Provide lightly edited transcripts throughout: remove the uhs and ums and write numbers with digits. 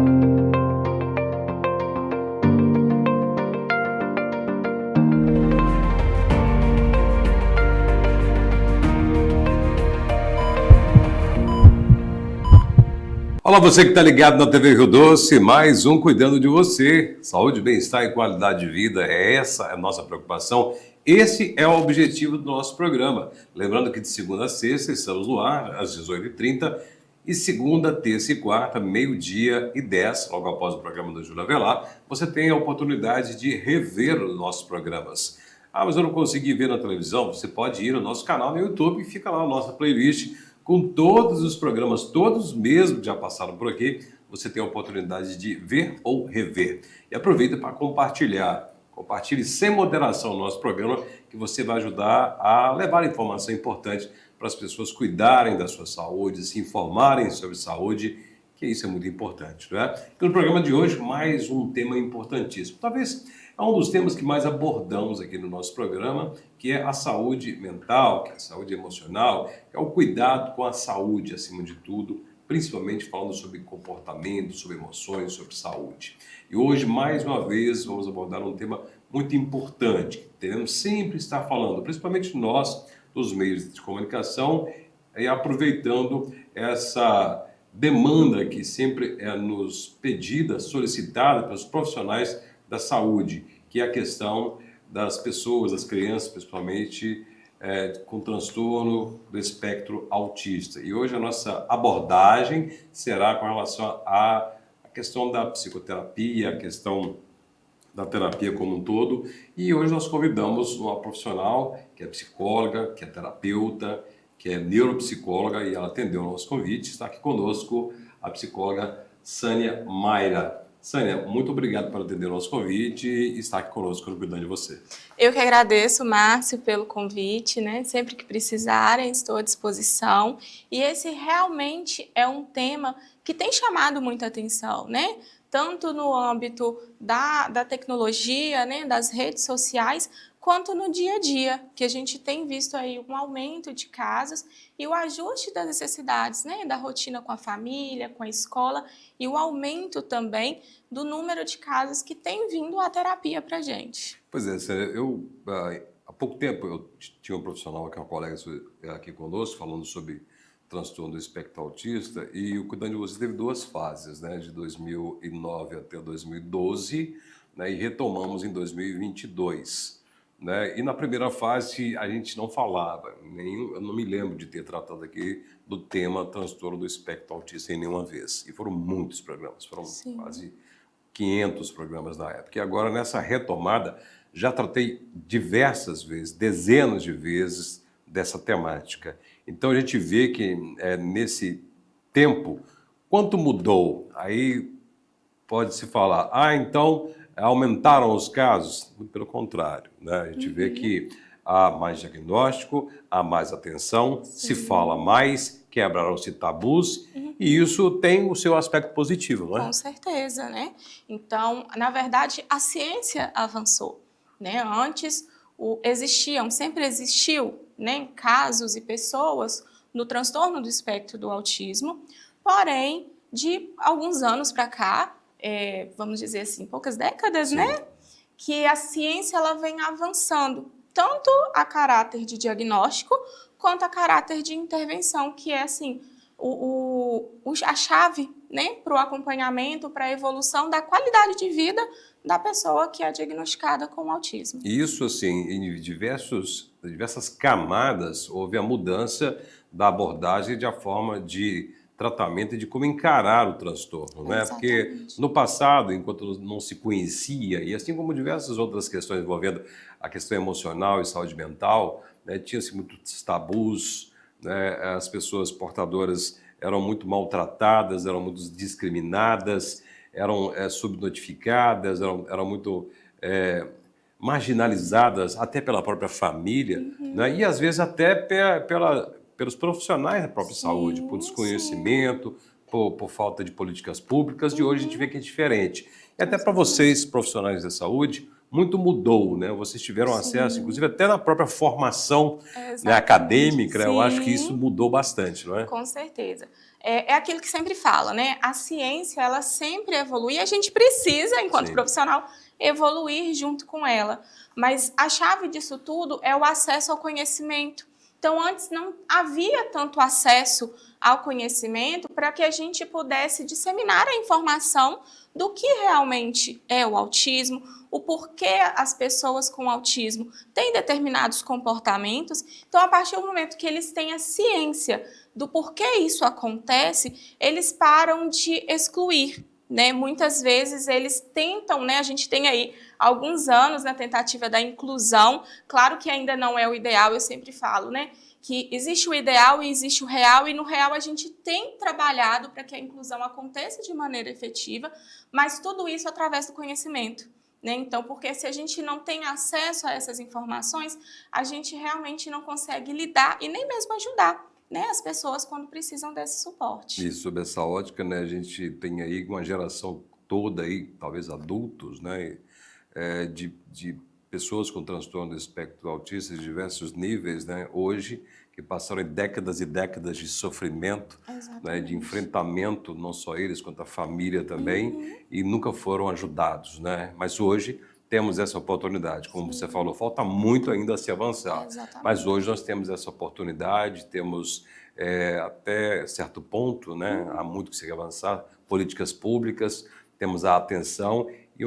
Olá, você que está ligado na TV Rio Doce, mais um Cuidando de Você. Saúde, bem-estar e qualidade de vida, essa é a nossa preocupação. Esse é o objetivo do nosso programa. Lembrando que de segunda a sexta estamos no ar, às 18h30, e segunda, terça e quarta, 12h10, logo após o programa do Júlio Avelar, você tem a oportunidade de rever os nossos programas. Ah, mas eu não consegui ver na televisão? Você pode ir no nosso canal no YouTube e fica lá a nossa playlist com todos os programas, todos mesmo que já passaram por aqui, você tem a oportunidade de ver ou rever. E aproveita para compartilhar. Compartilhe sem moderação o nosso programa, que você vai ajudar a levar informação importante para as pessoas cuidarem da sua saúde, se informarem sobre saúde, que isso é muito importante, não é? E no programa de hoje, mais um tema importantíssimo. Talvez é um dos temas que mais abordamos aqui no nosso programa, que é a saúde mental, que é a saúde emocional, que é o cuidado com a saúde, acima de tudo, principalmente falando sobre comportamento, sobre emoções, sobre saúde. E hoje, mais uma vez, vamos abordar um tema muito importante, que devemos sempre estar falando, principalmente nós, dos meios de comunicação, e aproveitando essa demanda que sempre é nos pedida, solicitada pelos profissionais da saúde, que é a questão das pessoas, das crianças, principalmente, com transtorno do espectro autista. E hoje a nossa abordagem será com relação à questão da psicoterapia, a questão da terapia como um todo. E hoje nós convidamos uma profissional que é psicóloga, que é terapeuta, que é neuropsicóloga, e ela atendeu o nosso convite. Está aqui conosco a psicóloga Sânia Mayra. Sânia, muito obrigado por atender o nosso convite e estar aqui conosco no Cuidando de Você. Eu que agradeço, Márcio, pelo convite, né? Sempre que precisarem, estou à disposição. E esse realmente é um tema que tem chamado muita atenção, né? Tanto no âmbito da tecnologia, né? Das redes sociais, quanto no dia a dia, que a gente tem visto aí um aumento de casos e o ajuste das necessidades, né, da rotina com a família, com a escola, e o aumento também do número de casos que tem vindo à terapia para a gente. Pois é, eu há pouco tempo eu tinha um profissional, que é uma colega aqui conosco, falando sobre transtorno do espectro autista, e o Cuidando de Você teve duas fases, né, de 2009 até 2012, né, e retomamos em 2022. Né? E na primeira fase a gente não falava, eu não me lembro de ter tratado aqui do tema transtorno do espectro autista em nenhuma vez. E foram muitos programas, foram Sim. quase 500 programas na época. E agora, nessa retomada, já tratei diversas vezes, dezenas de vezes dessa temática. Então a gente vê que nesse tempo, quanto mudou? Aí pode-se falar, então aumentaram os casos? Muito pelo contrário, né? A gente vê que há mais diagnóstico, há mais atenção, se fala mais, quebraram-se tabus, e isso tem o seu aspecto positivo, não é? Com certeza, né? Então, na verdade, a ciência avançou, né? Antes sempre existiu, né, casos e pessoas no transtorno do espectro do autismo, porém, de alguns anos para cá, vamos dizer assim, poucas décadas, Sim. né? Que a ciência ela vem avançando, tanto a caráter de diagnóstico, quanto a caráter de intervenção, que é assim, a chave, né, para o acompanhamento, para a evolução da qualidade de vida da pessoa que é diagnosticada com autismo. Isso, assim, em diversas camadas, houve a mudança da abordagem da forma de tratamento e de como encarar o transtorno, né? Exatamente. Porque no passado, enquanto não se conhecia, e assim como diversas outras questões envolvendo a questão emocional e saúde mental, né, tinha-se muitos tabus, né, as pessoas portadoras eram muito maltratadas, eram muito discriminadas, eram subnotificadas, eram muito marginalizadas até pela própria família, né, e às vezes até pelos profissionais da própria saúde, por desconhecimento, por falta de políticas públicas. De hoje a gente vê que é diferente. E até para vocês, profissionais da saúde, muito mudou, né? Vocês tiveram acesso, Sim. inclusive até na própria formação, né, Exatamente. acadêmica, né? Eu acho que Sim. isso mudou bastante, não é? Com certeza. É aquilo que sempre fala, né? A ciência, ela sempre evolui e a gente precisa, enquanto Sim. profissional, evoluir junto com ela. Mas a chave disso tudo é o acesso ao conhecimento. Então, antes não havia tanto acesso ao conhecimento para que a gente pudesse disseminar a informação do que realmente é o autismo, o porquê as pessoas com autismo têm determinados comportamentos. Então, a partir do momento que eles têm a ciência do porquê isso acontece, eles param de excluir, né? Muitas vezes eles tentam, né? A gente tem aí alguns anos na tentativa da inclusão, claro que ainda não é o ideal, eu sempre falo, né? Que existe o ideal e existe o real, e no real a gente tem trabalhado para que a inclusão aconteça de maneira efetiva, mas tudo isso através do conhecimento, né? Então, porque se a gente não tem acesso a essas informações, a gente realmente não consegue lidar e nem mesmo ajudar, né, as pessoas quando precisam desse suporte. E sob essa ótica, né, a gente tem aí uma geração toda aí, talvez adultos, né, de pessoas com transtorno do espectro autista de diversos níveis, né, hoje, que passaram décadas e décadas de sofrimento, né, de enfrentamento, não só eles, quanto a família também, e nunca foram ajudados, né? Mas hoje temos essa oportunidade, como você falou, falta muito ainda a se avançar, mas hoje nós temos essa oportunidade, temos até certo ponto, né, há muito que se avançar, políticas públicas, temos a atenção e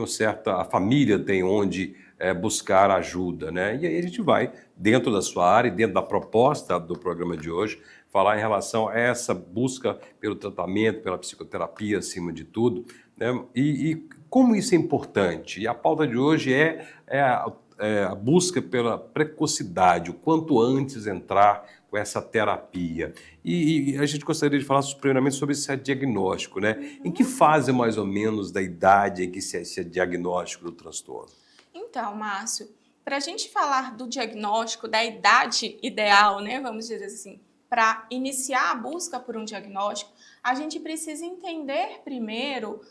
a família tem onde buscar ajuda, né? E aí a gente vai, dentro da sua área, dentro da proposta do programa de hoje, falar em relação a essa busca pelo tratamento, pela psicoterapia, acima de tudo, né? E como isso é importante. E a pauta de hoje é a busca pela precocidade, o quanto antes entrar com essa terapia. E a gente gostaria de falar primeiramente sobre esse diagnóstico, né? Em que fase, mais ou menos, da idade em que se é diagnóstico do transtorno? Então, Márcio, para a gente falar do diagnóstico, da idade ideal, né, vamos dizer assim, para iniciar a busca por um diagnóstico, a gente precisa entender primeiro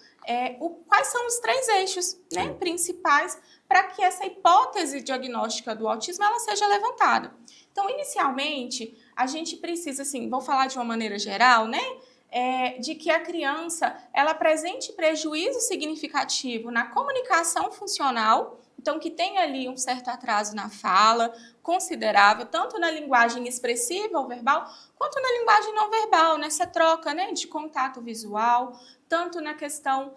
quais são os 3 eixos, né, principais para que essa hipótese diagnóstica do autismo ela seja levantada. Então, inicialmente, a gente precisa, assim, vou falar de uma maneira geral, né, de que a criança ela apresente prejuízo significativo na comunicação funcional, então que tem ali um certo atraso na fala, considerável, tanto na linguagem expressiva ou verbal, quanto na linguagem não verbal, nessa troca, né, de contato visual, tanto na questão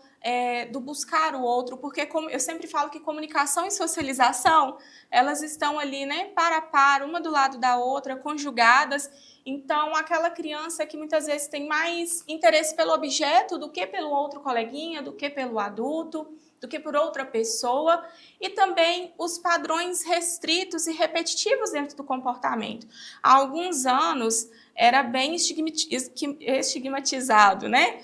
do buscar o outro, porque como eu sempre falo que comunicação e socialização, elas estão ali, né, par a par, uma do lado da outra, conjugadas. Então, aquela criança que muitas vezes tem mais interesse pelo objeto do que pelo outro coleguinha, do que pelo adulto, do que por outra pessoa, e também os padrões restritos e repetitivos dentro do comportamento. Há alguns anos era bem estigmatizado, né?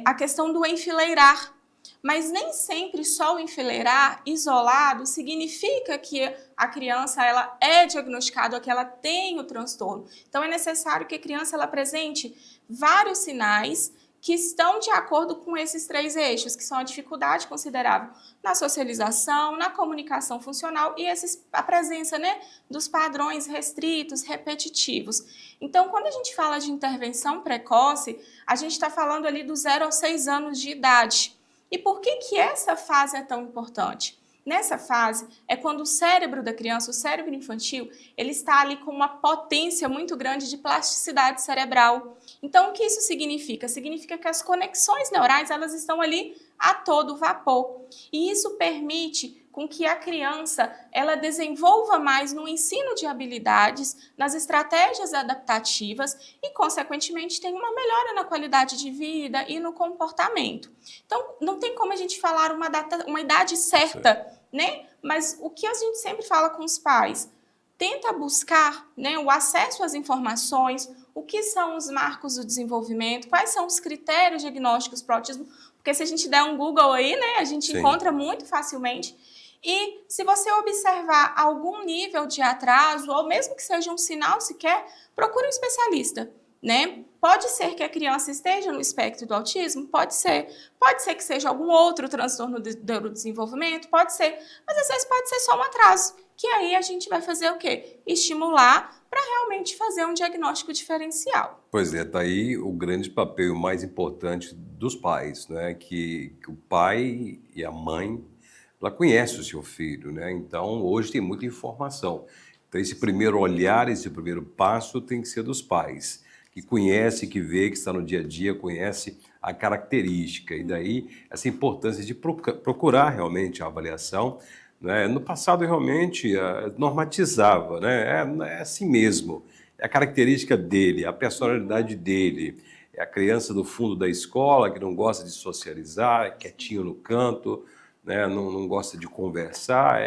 A questão do enfileirar. Mas nem sempre só o enfileirar isolado significa que a criança ela é diagnosticada ou que ela tem o transtorno. Então, é necessário que a criança ela apresente vários sinais que estão de acordo com esses 3 eixos, que são a dificuldade considerável na socialização, na comunicação funcional e a presença, né, dos padrões restritos, repetitivos. Então, quando a gente fala de intervenção precoce, a gente está falando ali do 0 aos 6 anos de idade. E por que essa fase é tão importante? Nessa fase é quando o cérebro da criança, o cérebro infantil, ele está ali com uma potência muito grande de plasticidade cerebral. Então, o que isso significa? Significa que as conexões neurais elas estão ali a todo vapor. E isso permite com que a criança ela desenvolva mais no ensino de habilidades, nas estratégias adaptativas e, consequentemente, tenha uma melhora na qualidade de vida e no comportamento. Então, não tem como a gente falar uma idade certa, né? Mas o que a gente sempre fala com os pais, tenta buscar, né, o acesso às informações, o que são os marcos do desenvolvimento, quais são os critérios diagnósticos para o autismo, porque se a gente der um Google aí, né, a gente encontra muito facilmente. E se você observar algum nível de atraso, ou mesmo que seja um sinal sequer, procure um especialista, né? Pode ser que a criança esteja no espectro do autismo? Pode ser. Pode ser que seja algum outro transtorno do neurodesenvolvimento? Pode ser. Mas às vezes pode ser só um atraso. Que aí a gente vai fazer o quê? Estimular para realmente fazer um diagnóstico diferencial. Pois é, tá aí o grande papel mais importante dos pais, né? Que o pai e a mãe, ela conhece o seu filho, né? Então, hoje tem muita informação. Então, esse primeiro olhar, esse primeiro passo tem que ser dos pais, que conhece, que vê, que está no dia a dia, conhece a característica. E daí, essa importância de procurar realmente a avaliação, né? No passado, realmente, normatizava, né? É assim mesmo. É a característica dele, a personalidade dele. É a criança do fundo da escola que não gosta de socializar, é quietinho no canto, né? Não gosta de conversar.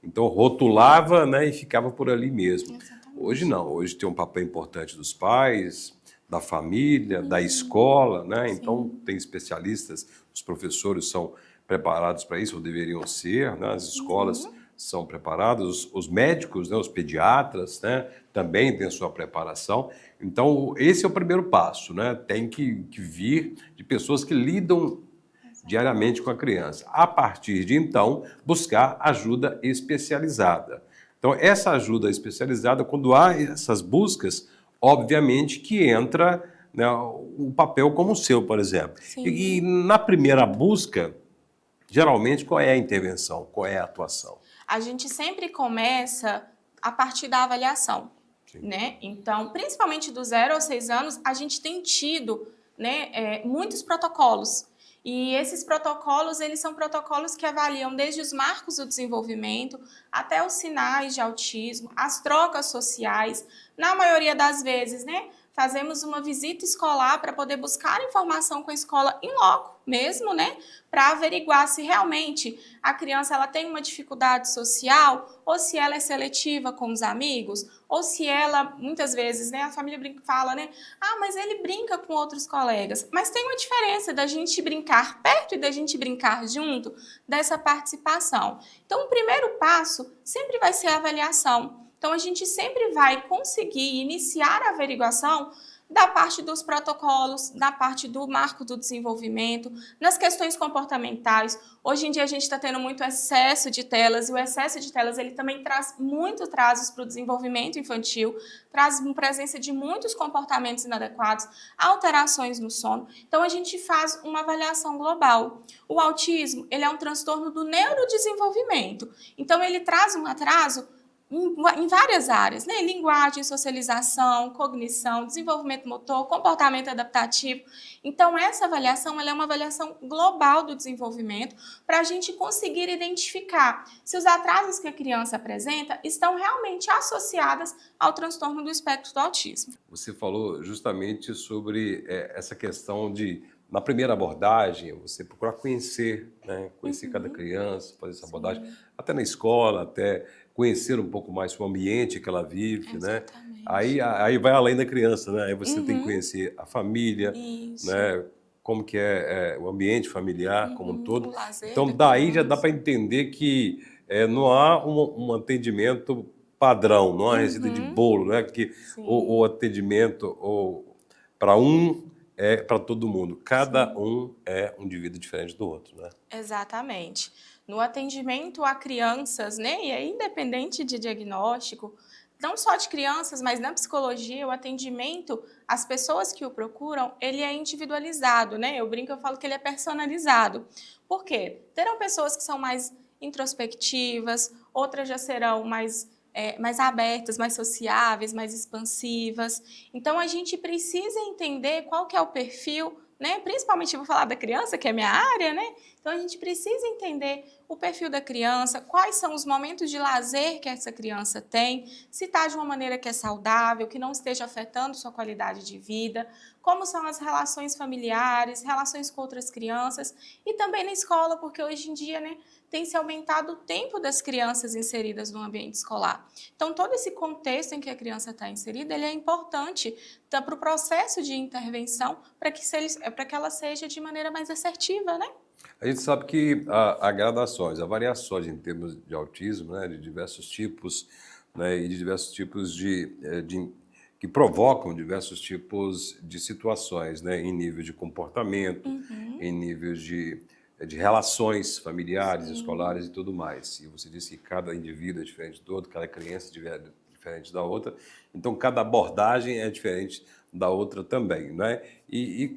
Então rotulava, né? E ficava por ali mesmo. Exatamente. Hoje não, hoje tem um papel importante dos pais, da família, da escola, né? Então tem especialistas, os professores são preparados para isso, ou deveriam ser, né? As escolas são preparadas, os médicos, né? Os pediatras, né? Também têm sua preparação. Então, esse é o primeiro passo, né? Tem que vir de pessoas que lidam diariamente com a criança. A partir de então, buscar ajuda especializada. Então, essa ajuda especializada, quando há essas buscas, obviamente que entra, né, o papel como o seu, por exemplo. E na primeira busca, geralmente, qual é a intervenção? Qual é a atuação? A gente sempre começa a partir da avaliação, né? Então, principalmente do 0 aos 6 anos, a gente tem tido, né, muitos protocolos. E esses protocolos, eles são protocolos que avaliam desde os marcos do desenvolvimento até os sinais de autismo, as trocas sociais. Na maioria das vezes, né, fazemos uma visita escolar para poder buscar informação com a escola em loco mesmo, né, para averiguar se realmente a criança ela tem uma dificuldade social ou se ela é seletiva com os amigos ou se ela, muitas vezes, né, a família fala, né, mas ele brinca com outros colegas. Mas tem uma diferença da gente brincar perto e da gente brincar junto dessa participação. Então, o primeiro passo sempre vai ser a avaliação. Então, a gente sempre vai conseguir iniciar a averiguação da parte dos protocolos, da parte do marco do desenvolvimento, nas questões comportamentais. Hoje em dia a gente está tendo muito excesso de telas, e o excesso de telas ele também traz muito atrasos para o desenvolvimento infantil, traz uma presença de muitos comportamentos inadequados, alterações no sono. Então a gente faz uma avaliação global. O autismo ele é um transtorno do neurodesenvolvimento, então ele traz um atraso em várias áreas, né? Linguagem, socialização, cognição, desenvolvimento motor, comportamento adaptativo. Então, essa avaliação ela é uma avaliação global do desenvolvimento para a gente conseguir identificar se os atrasos que a criança apresenta estão realmente associados ao transtorno do espectro do autismo. Você falou justamente sobre essa questão de, na primeira abordagem, você procurar conhecer, né? Conhecer cada criança, fazer essa abordagem, até na escola, até conhecer um pouco mais o ambiente que ela vive, Exatamente. né? Aí vai além da criança, né? Aí você tem que conhecer a família, né? Como que é o ambiente familiar como um todo. O lazer Então, da daí já dá criança. para entender que não há um atendimento padrão, não há receita de bolo, né? Que o atendimento para um é para todo mundo. Cada um é um indivíduo diferente do outro, né? Exatamente. No atendimento a crianças, né, e é independente de diagnóstico, não só de crianças, mas na psicologia, o atendimento às pessoas que o procuram, ele é individualizado, né? Eu brinco, eu falo que ele é personalizado. Por quê? Terão pessoas que são mais introspectivas, outras já serão mais abertas, mais sociáveis, mais expansivas. Então, a gente precisa entender qual que é o perfil, né? Principalmente, eu vou falar da criança, que é a minha área, né? Então, a gente precisa entender o perfil da criança, quais são os momentos de lazer que essa criança tem, se está de uma maneira que é saudável, que não esteja afetando sua qualidade de vida, como são as relações familiares, relações com outras crianças e também na escola, porque hoje em dia, né, tem se aumentado o tempo das crianças inseridas no ambiente escolar. Então, todo esse contexto em que a criança está inserida, ele é importante para o processo de intervenção, para que ela seja de maneira mais assertiva, né? A gente sabe que há gradações, há variações em termos de autismo, né, de diversos tipos, né, e de diversos tipos de que provocam diversos tipos de situações, né? Em nível de comportamento, em nível de relações familiares, Sim. escolares e tudo mais. E você disse que cada indivíduo é diferente do outro, cada criança é diferente da outra, então cada abordagem é diferente da outra também, né? E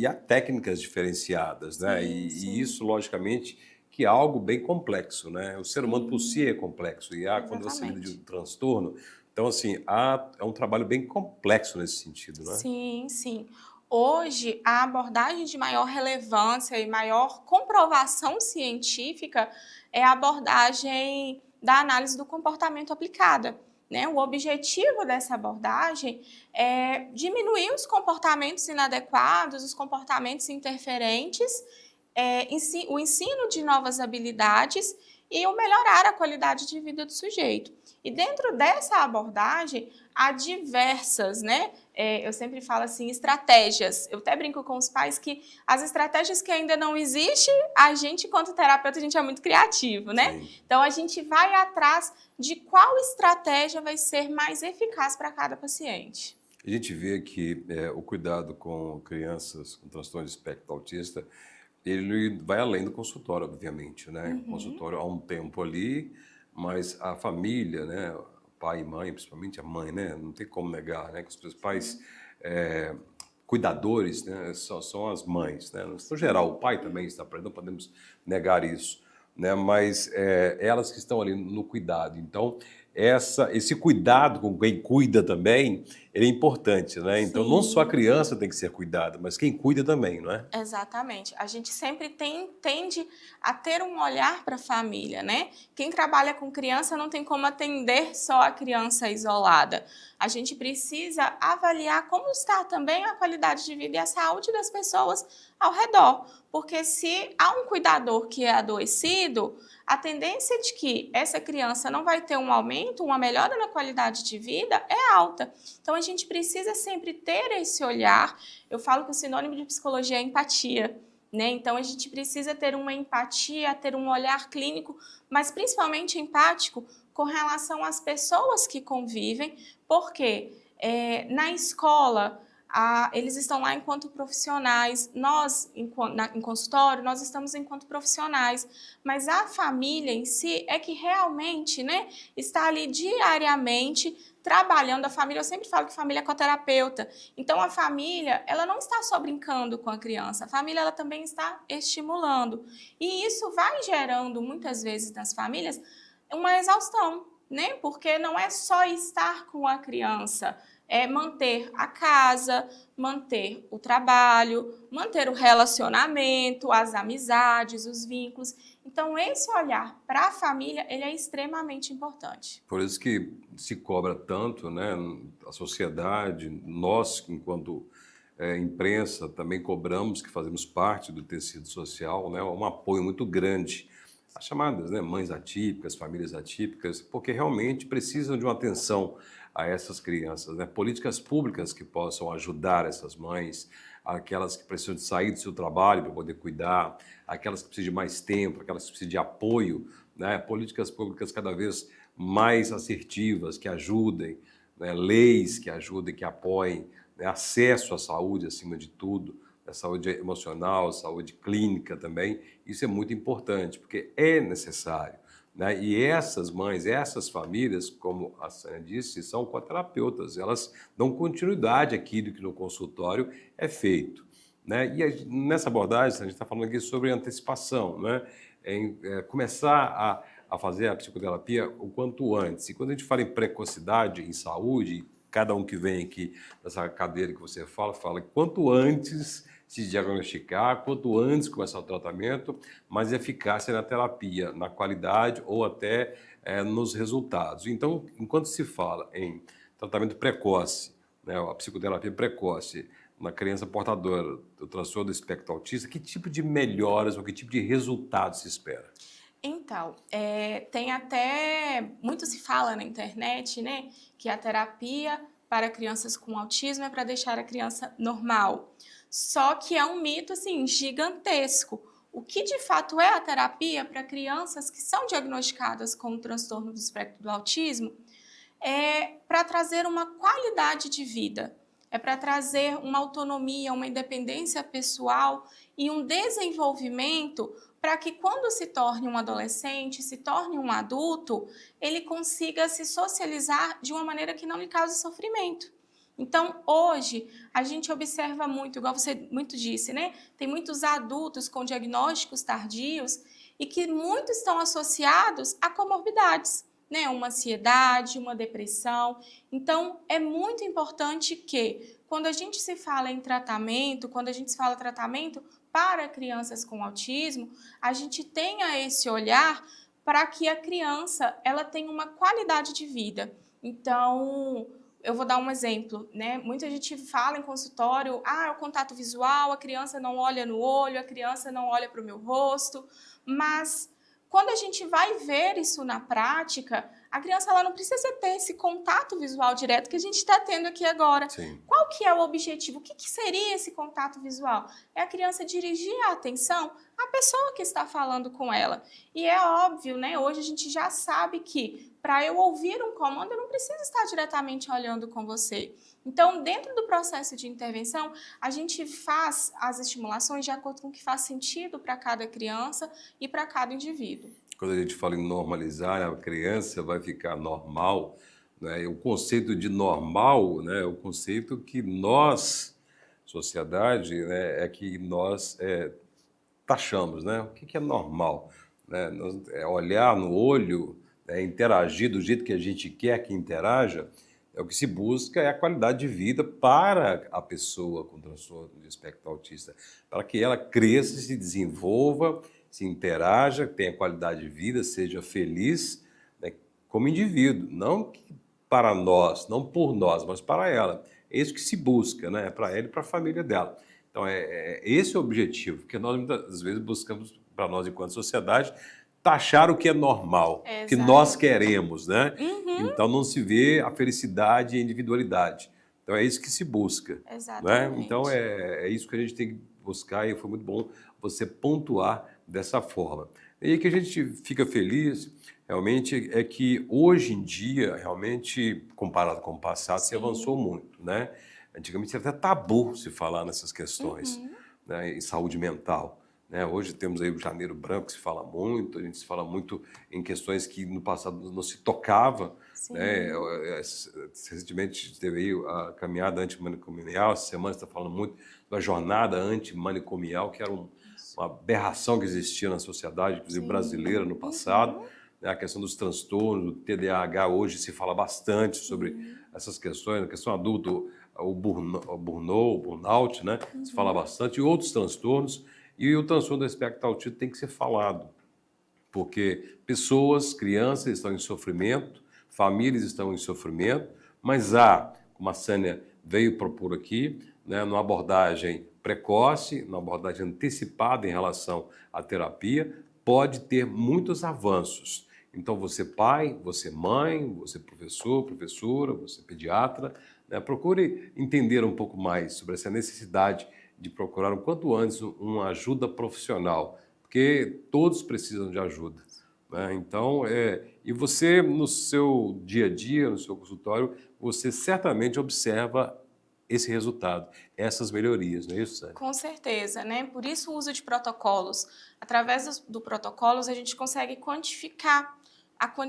há técnicas diferenciadas, né? Sim, E sim, isso, logicamente, que é algo bem complexo, né? O ser humano por si sim, é complexo e há, quando você lida de um exatamente. transtorno, então assim, é um trabalho bem complexo nesse sentido, né? Sim, sim. Hoje, a abordagem de maior relevância e maior comprovação científica é a abordagem da análise do comportamento aplicada. Né? O objetivo dessa abordagem é diminuir os comportamentos inadequados, os comportamentos interferentes, o ensino de novas habilidades e o melhorar a qualidade de vida do sujeito. E dentro dessa abordagem, há diversas, né? Eu sempre falo assim, estratégias. Eu até brinco com os pais que as estratégias que ainda não existem, a gente, enquanto terapeuta, a gente é muito criativo, né? Sim. Então, a gente vai atrás de qual estratégia vai ser mais eficaz para cada paciente. A gente vê que o cuidado com crianças com transtorno de espectro autista, ele vai além do consultório, obviamente, né? O consultório há um tempo ali, mas a família, né? Pai e mãe, principalmente a mãe, né? Não tem como negar, né? Que os principais eh, cuidadores, né? São as mães, né? No geral, o pai também está presente, não podemos negar isso, né? Mas elas que estão ali no cuidado. Então, esse cuidado com quem cuida também, ele é importante, né? Então, não só a Sim. criança tem que ser cuidada, mas quem cuida também, não é? Exatamente. A gente sempre tende a ter um olhar para a família, né? Quem trabalha com criança não tem como atender só a criança isolada. A gente precisa avaliar como está também a qualidade de vida e a saúde das pessoas ao redor. Porque se há um cuidador que é adoecido, a tendência de que essa criança não vai ter um aumento, uma melhora na qualidade de vida é alta. Então a gente precisa sempre ter esse olhar. Eu falo que o sinônimo de psicologia é empatia, né? Então a gente precisa ter uma empatia, ter um olhar clínico, mas principalmente empático com relação às pessoas que convivem, porque na escola eles estão lá enquanto profissionais, nós, em consultório, nós estamos enquanto profissionais, mas a família em si é que realmente, né, está ali diariamente trabalhando. A família, eu sempre falo que família é coterapeuta, então a família, ela não está só brincando com a criança, a família ela também está estimulando, e isso vai gerando, muitas vezes nas famílias, uma exaustão, né, porque não é só estar com a criança, é manter a casa, manter o trabalho, manter o relacionamento, as amizades, os vínculos. Então, esse olhar para a família, ele é extremamente importante. Por isso que se cobra tanto, né? A sociedade, nós, enquanto imprensa, também cobramos, que fazemos parte do tecido social, né? Um apoio muito grande às chamadas, né, mães atípicas, famílias atípicas, porque realmente precisam de uma atenção a essas crianças, né? Políticas públicas que possam ajudar essas mães, aquelas que precisam de sair do seu trabalho para poder cuidar, aquelas que precisam de mais tempo, aquelas que precisam de apoio, né? Políticas públicas cada vez mais assertivas, que ajudem, né? Leis que ajudem, que apoiem, né? Acesso à saúde acima de tudo, a saúde emocional, a saúde clínica também. Isso é muito importante, porque é necessário, né? E essas mães, essas famílias, como a Sânia disse, são coterapeutas. Elas dão continuidade àquilo que no consultório é feito, né? Nessa abordagem, a gente está falando aqui sobre antecipação, né? Começar a fazer a psicoterapia o quanto antes. E quando a gente fala em precocidade, em saúde, cada um que vem aqui nessa cadeira que você fala que quanto antes se diagnosticar, quanto antes começar o tratamento, mais eficácia na terapia, na qualidade ou até nos resultados. Então, enquanto se fala em tratamento precoce, né, a psicoterapia precoce, na criança portadora do transtorno do espectro autista, que tipo de melhoras ou que tipo de resultado se espera? Então, tem até, muito se fala na internet, né, que a terapia para crianças com autismo é para deixar a criança normal. Só que é um mito, assim, gigantesco. O que de fato é a terapia para crianças que são diagnosticadas com o transtorno do espectro do autismo é para trazer uma qualidade de vida, é para trazer uma autonomia, uma independência pessoal e um desenvolvimento para que quando se torne um adolescente, se torne um adulto, ele consiga se socializar de uma maneira que não lhe cause sofrimento. Então, hoje, a gente observa muito, igual você muito disse, né? Tem muitos adultos com diagnósticos tardios e que muitos estão associados a comorbidades, né? Uma ansiedade, uma depressão. Então, é muito importante que, quando a gente se fala em tratamento, quando a gente se fala tratamento para crianças com autismo, a gente tenha esse olhar para que a criança ela tenha uma qualidade de vida. Então, eu vou dar um exemplo, né? Muita gente fala em consultório, é o contato visual, a criança não olha no olho, a criança não olha para o meu rosto, mas quando a gente vai ver isso na prática, a criança ela não precisa ter esse contato visual direto que a gente está tendo aqui agora. Sim. Qual que é o objetivo? O que seria esse contato visual? É a criança dirigir a atenção à pessoa que está falando com ela. E é óbvio, né? Hoje a gente já sabe que para eu ouvir um comando, eu não preciso estar diretamente olhando com você. Então, dentro do processo de intervenção, a gente faz as estimulações de acordo com o que faz sentido para cada criança e para cada indivíduo. Quando a gente fala em normalizar, a criança vai ficar normal, né? E o conceito de normal, né, é o conceito que nós, sociedade, né, é que nós taxamos, né? O que é normal? Né? É olhar no olho, né, interagir do jeito que a gente quer que interaja, é o que se busca é a qualidade de vida para a pessoa com transtorno de espectro autista, para que ela cresça, se desenvolva, se interaja, tenha qualidade de vida, seja feliz, né, como indivíduo, não para nós, não por nós, mas para ela. É isso que se busca, né? Para ela e para a família dela. Então, esse é o objetivo, porque nós muitas vezes buscamos, para nós enquanto sociedade, taxar o que é normal, o que nós queremos, né? Uhum. Então, não se vê a felicidade e a individualidade. Então, é isso que se busca. Exatamente. Né? Então, é isso que a gente tem que buscar e foi muito bom você pontuar dessa forma. E aí que a gente fica feliz, realmente, é que hoje em dia, realmente, comparado com o passado, se avançou muito, né? Antigamente era até tabu se falar nessas questões, né, em saúde mental. Né? Hoje temos aí o Janeiro Branco, que se fala muito, a gente se fala muito em questões que no passado não se tocava. Né? Recentemente teve aí a caminhada antimanicomial, essa semana está falando muito da jornada antimanicomial, que era uma aberração que existia na sociedade, inclusive brasileira, no passado. Né? A questão dos transtornos, do TDAH, hoje se fala bastante sobre essas questões, a questão adulta, o burnout, né? Se fala bastante, e outros transtornos, e o transtorno do espectro autista tem que ser falado, porque pessoas, crianças estão em sofrimento, famílias estão em sofrimento, mas como a Sânia veio propor aqui, né, numa abordagem precoce, numa abordagem antecipada em relação à terapia, pode ter muitos avanços. Então, você pai, você mãe, você professor, professora, você pediatra, né, procure entender um pouco mais sobre essa necessidade de procurar o quanto antes uma ajuda profissional, porque todos precisam de ajuda. Né? Então, e você, no seu dia a dia, no seu consultório, você certamente observa esse resultado, essas melhorias, não é isso, Sânia? Com certeza, né? Por isso o uso de protocolos. Através do protocolos, a gente consegue quantificar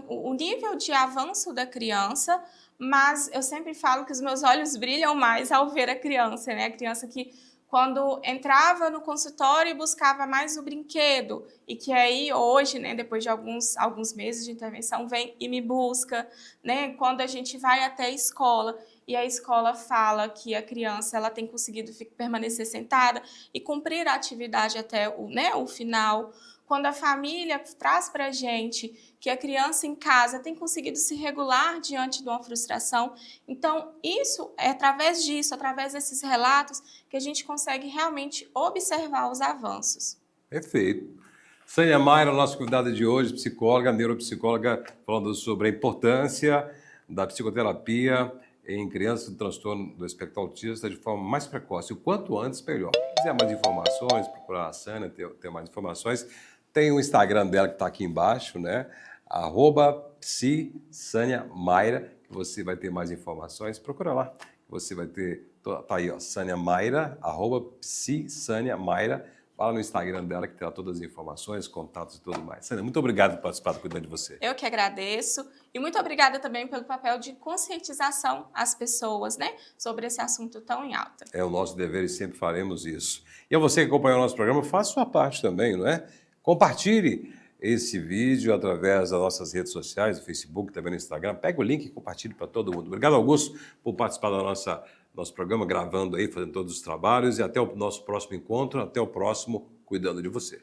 o nível de avanço da criança, mas eu sempre falo que os meus olhos brilham mais ao ver a criança, né? A criança que, quando entrava no consultório e buscava mais o brinquedo, e que aí hoje, né, depois de alguns meses de intervenção, vem e me busca, né? Quando a gente vai até a escola e a escola fala que a criança ela tem conseguido permanecer sentada e cumprir a atividade até o final. Quando a família traz para a gente que a criança em casa tem conseguido se regular diante de uma frustração. Então, isso é através disso, através desses relatos, que a gente consegue realmente observar os avanços. Perfeito. Sânia Mayra, nossa convidada de hoje, psicóloga, neuropsicóloga, falando sobre a importância da psicoterapia em crianças com transtorno do espectro autista de forma mais precoce. O quanto antes, melhor. Se quiser mais informações, procurar a Sânia, ter mais informações, tem o Instagram dela que está aqui embaixo, né? @psisaniamayra, que você vai ter mais informações, procura lá. Você vai ter, tá aí, ó, Sânia Mayra, @psisâniamayra. Fala no Instagram dela que terá todas as informações, contatos e tudo mais. Sânia, muito obrigado por participar do Cuidando de Você. Eu que agradeço e muito obrigada também pelo papel de conscientização às pessoas, né, sobre esse assunto tão em alta. É o nosso dever e sempre faremos isso. E a você que acompanhou o nosso programa, faça sua parte também, não é? Compartilhe esse vídeo através das nossas redes sociais, do Facebook, também no Instagram. Pega o link e compartilhe para todo mundo. Obrigado, Augusto, por participar do nosso programa, gravando aí, fazendo todos os trabalhos. E até o nosso próximo encontro, até o próximo Cuidando de Você.